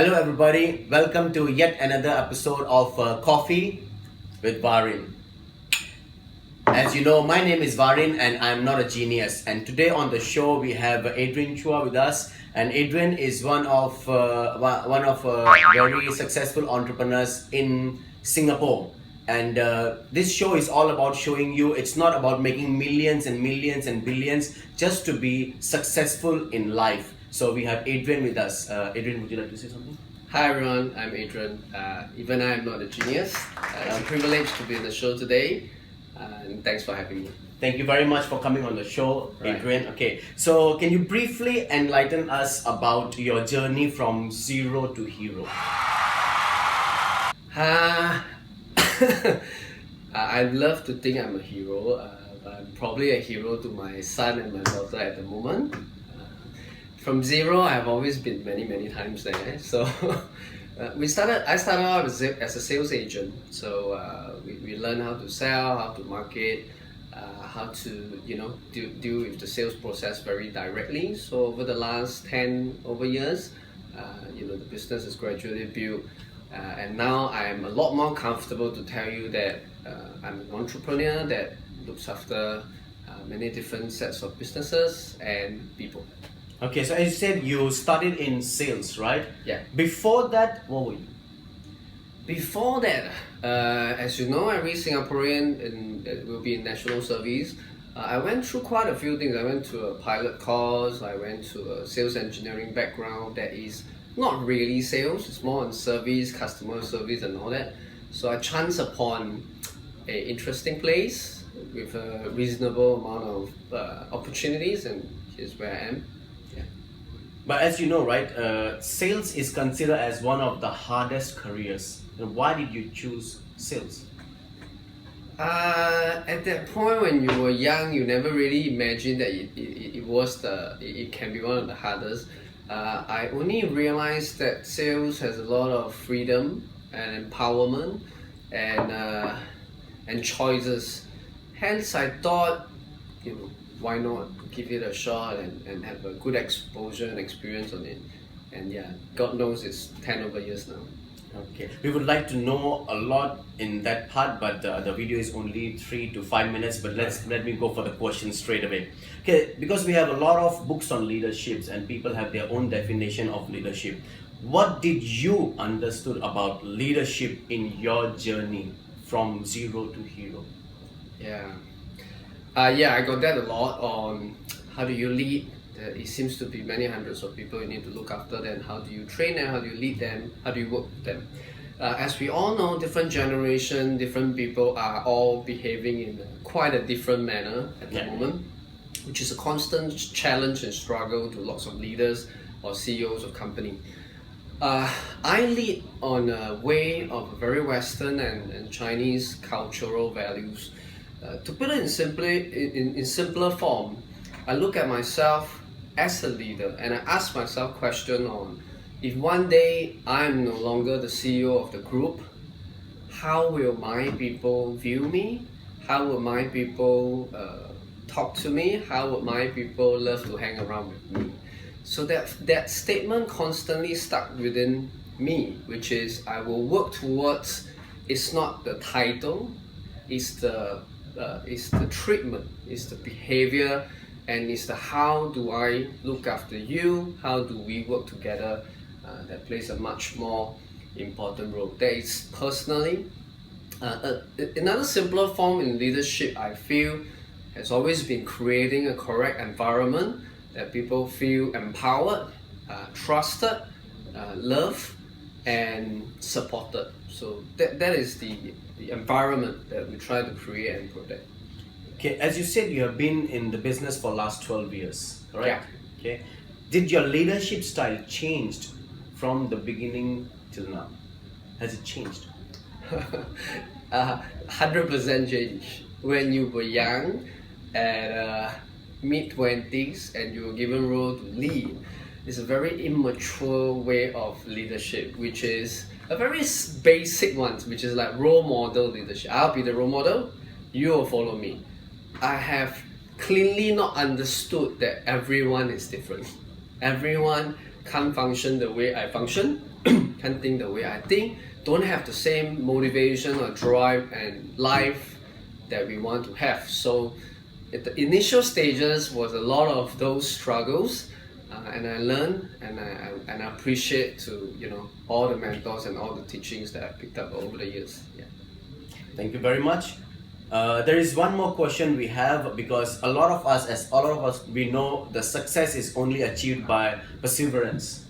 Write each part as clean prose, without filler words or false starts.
Hello, everybody. Welcome to yet another episode of Coffee with Varin. As you know, my name is Varin and I'm not a genius. And today on the show, we have Adrian Chua with us. And Adrian is one of very successful entrepreneurs in Singapore. And this show is all about showing you it's not about making millions and millions and billions just to be successful in life. So we have Adrian with us. Adrian, would you like to say something? Hi everyone, I'm Adrian. Even I am not a genius. It's a privilege to be on the show today, and thanks for having me. Thank you very much for coming on the show, Right. Adrian. Okay, so can you briefly enlighten us about your journey from zero to hero? I'd love to think I'm a hero, but I'm probably a hero to my son and my daughter at the moment. From zero, I've always been many times there. So I started out as a sales agent. So we learned how to sell, how to market, how to deal with the sales process very directly. So over the last 10 over years, the business is gradually built. And now I'm a lot more comfortable to tell you that I'm an entrepreneur that looks after many different sets of businesses and people. Okay, so as you said, you started in sales, right? Yeah. Before that, what were you? Before that, as you know, every Singaporean will be in national service. I went through quite a few things. I went to a pilot course. I went to a sales engineering background that is not really sales. It's more on service, customer service and all that. So I chanced upon an interesting place with a reasonable amount of opportunities, and here's where I am. Yeah. But as you know, right, sales is considered as one of the hardest careers. And why did you choose sales? At that point when you were young, you never really imagined that it can be one of the hardest. I only realized that sales has a lot of freedom and empowerment and choices. Hence, I thought, why not give it a shot and have a good exposure and experience on it. And yeah, God knows it's 10 over years now. Okay, we would like to know a lot in that part, but the video is only 3 to 5 minutes. But let me go for the question straight away. Okay, because we have a lot of books on leaderships and people have their own definition of leadership. What did you understood about leadership in your journey from zero to hero? Yeah. I got that a lot on how do you lead. It seems to be many hundreds of people you need to look after. Then how do you train them? How do you lead them? How do you work with them? As we all know, different generation, different people are all behaving in quite a different manner at the moment, which is a constant challenge and struggle to lots of leaders or CEOs of company. I lead on a way of very Western and Chinese cultural values. To put it in simpler form, I look at myself as a leader and I ask myself question on if one day I'm no longer the CEO of the group, how will my people view me? How will my people talk to me? How would my people love to hang around with me? So that statement constantly stuck within me, which is I will work towards. It's not the title, it's the treatment, it's the behavior, and it's the how do I look after you, how do we work together, that plays a much more important role. That is personally. Another simpler form in leadership I feel has always been creating a correct environment that people feel empowered, trusted, loved and supported. So that is the environment that we try to create and protect. Okay, as you said, you have been in the business for last 12 years, correct? Yeah. Okay. Did your leadership style changed from the beginning till now? Has it changed? 100% change. When you were young, at mid-20s, and you were given role to lead, it's a very immature way of leadership, which is a very basic one, which is like role model leadership. I'll be the role model, you will follow me. I have cleanly not understood that everyone is different. Everyone can't function the way I function. can't think the way I think, don't have the same motivation or drive and life that we want to have. So at the initial stages was a lot of those struggles, and I learned and I appreciate to all the mentors and all the teachings that I picked up over the years. Yeah. Thank you very much. There is one more question we have, because a lot of us, we know the success is only achieved by perseverance.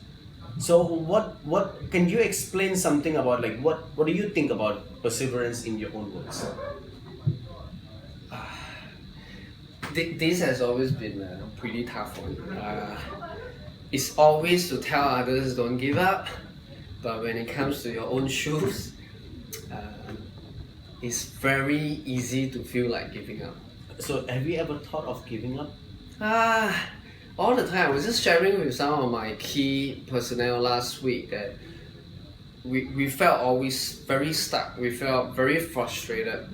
So what can you explain something about, like, what do you think about perseverance in your own words? This has always been a pretty tough one. It's always to tell others don't give up, but when it comes to your own shoes, it's very easy to feel like giving up. So have you ever thought of giving up? All the time. I was just sharing with some of my key personnel last week that we felt always very stuck. We felt very frustrated.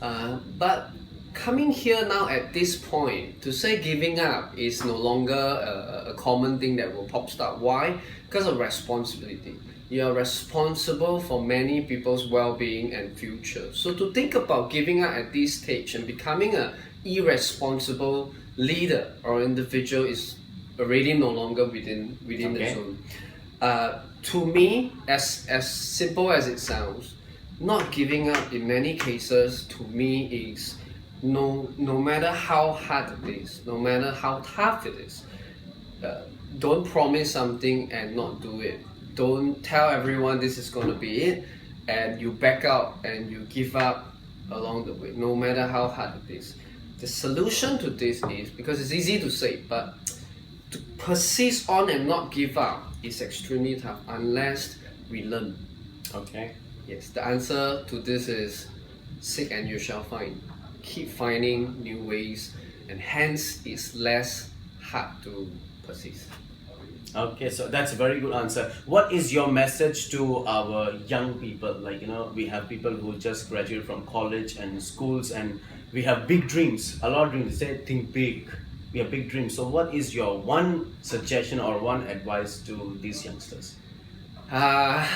But coming here now at this point, to say giving up is no longer a common thing that will pop start. Why? Because of responsibility. You are responsible for many people's well-being and future. So to think about giving up at this stage and becoming an irresponsible leader or individual is already no longer within the zone. To me, as simple as it sounds, not giving up in many cases to me is no matter how hard it is, no matter how tough it is, don't promise something and not do it. Don't tell everyone this is going to be it and you back out and you give up along the way, no matter how hard it is. The solution to this is, because it's easy to say, but to persist on and not give up is extremely tough unless we learn. Okay. Yes, the answer to this is seek and you shall find. Keep finding new ways, and hence it's less hard to persist. Okay, so that's a very good answer. What is your message to our young people? Like, we have people who just graduate from college and schools, and we have big dreams, a lot of dreams. They say, think big. We have big dreams. So what is your one suggestion or one advice to these youngsters? I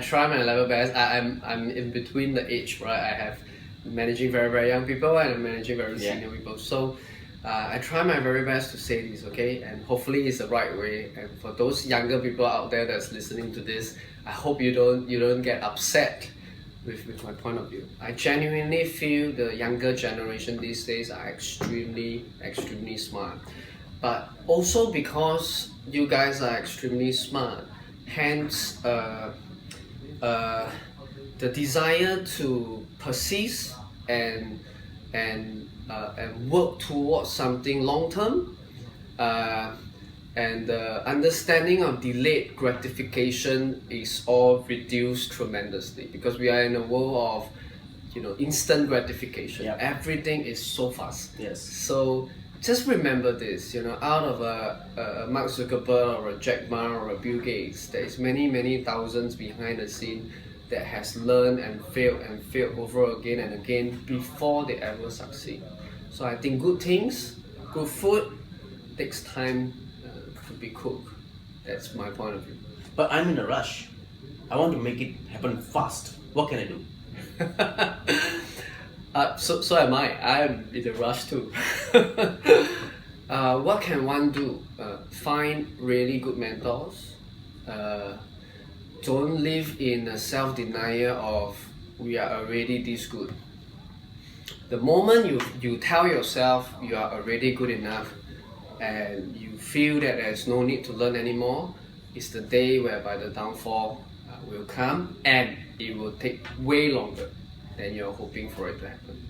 try my level best. I'm in between the age, right? I have managing very, very young people and I'm managing very senior people. So I try my very best to say this, okay? And hopefully it's the right way. And for those younger people out there that's listening to this, I hope you don't get upset with my point of view. I genuinely feel the younger generation these days are extremely smart. But also because you guys are extremely smart, hence the desire to persist and work towards something long term, and the understanding of delayed gratification is all reduced tremendously, because we are in a world of instant gratification. Yep. Everything is so fast. Yes. So just remember this, out of a Mark Zuckerberg or a Jack Ma or a Bill Gates, there is many thousands behind the scene that has learned and failed over again and again before they ever succeed. So I think good things, good food takes time to be cooked. That's my point of view. But I'm in a rush. I want to make it happen fast. What can I do? So am I. I'm in a rush too. What can one do? Find really good mentors. Don't live in a self-denial of we are already this good. The moment you tell yourself you are already good enough and you feel that there's no need to learn anymore, it's the day whereby the downfall will come, and it will take way longer than you're hoping for it to happen.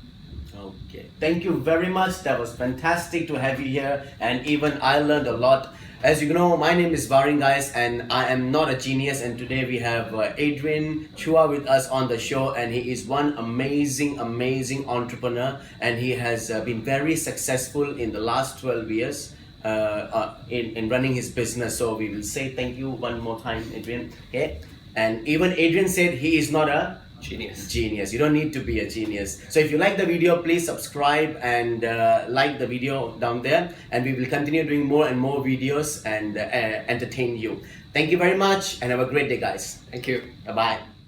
Okay, thank you very much. That was fantastic to have you here, and even I learned a lot. As you know, my name is Varin, guys, and I am not a genius, and today we have Adrian Chua with us on the show, and he is one amazing entrepreneur, and he has been very successful in the last 12 years in running his business. So we will say thank you one more time, Adrian. Okay, and even Adrian said he is not a Genius. Genius. You don't need to be a genius. So if you like the video, please subscribe and like the video down there, and we will continue doing more and more videos and entertain you. Thank you very much and have a great day, guys. Thank you. Bye bye.